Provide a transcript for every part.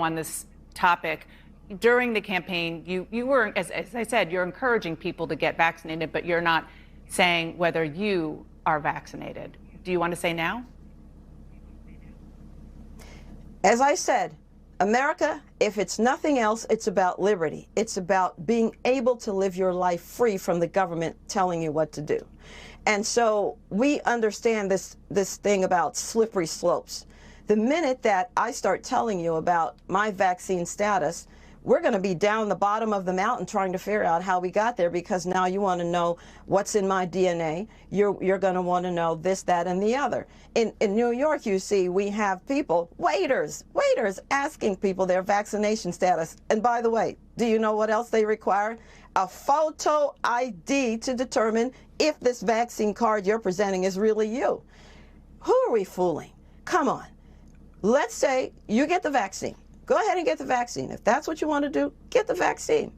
on this topic. During the campaign, you were, as I said, you're encouraging people to get vaccinated, but you're not saying whether you are vaccinated. Do you want to say now? As I said, America, if it's nothing else, it's about liberty. It's about being able to live your life free from the government telling you what to do. And so we understand this thing about slippery slopes. The minute that I start telling you about my vaccine status, we're going to be down the bottom of the mountain trying to figure out how we got there, because now you want to know what's in my DNA. You're going to want to know this, that, and the other. In New York, you see, we have people, waiters asking people their vaccination status. And by the way, do you know what else they require? A photo ID to determine if this vaccine card you're presenting is really you. Who are we fooling? Come on. Let's say you get the vaccine. Go ahead and get the vaccine. If that's what you want to do, get the vaccine.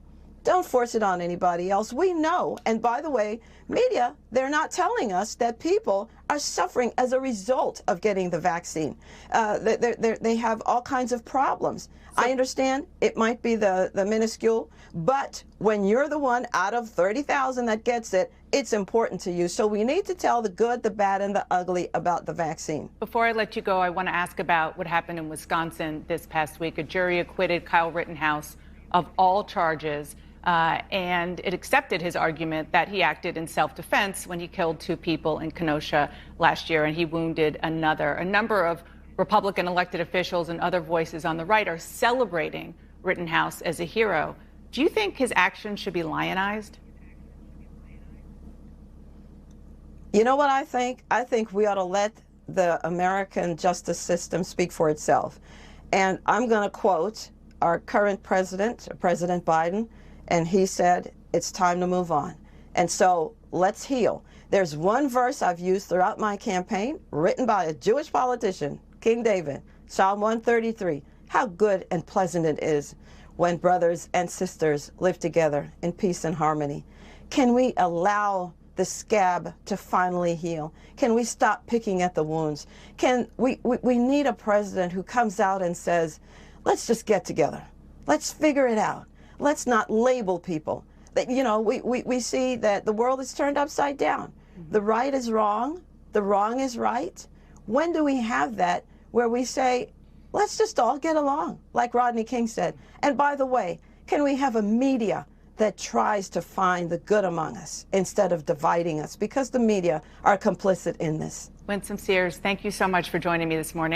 Don't force it on anybody else. We know, and by the way, media, they're not telling us that people are suffering as a result of getting the vaccine. They have all kinds of problems. I understand it might be the minuscule, but when you're the one out of 30,000 that gets it, it's important to you. So we need to tell the good, the bad, and the ugly about the vaccine. Before I let you go, I want to ask about what happened in Wisconsin this past week. A jury acquitted Kyle Rittenhouse of all charges, and it accepted his argument that he acted in self-defense when he killed 2 people in Kenosha last year and he wounded another. A number of Republican elected officials and other voices on the right are celebrating Rittenhouse as a hero. Do you think his actions should be lionized? You know what I think? I think we ought to let the American justice system speak for itself. And I'm going to quote our current president, President Biden, and he said, it's time to move on. And so let's heal. There's one verse I've used throughout my campaign, written by a Jewish politician, King David, Psalm 133. How good and pleasant it is when brothers and sisters live together in peace and harmony. Can we allow the scab to finally heal? Can we stop picking at the wounds? We need a president who comes out and says, let's just get together. Let's figure it out. Let's not label people. You know, we see that the world is turned upside down. The right is wrong. The wrong is right. When do we have that where we say, let's just all get along, like Rodney King said? And by the way, can we have a media that tries to find the good among us instead of dividing us? Because the media are complicit in this. Winsome Sears, thank you so much for joining me this morning.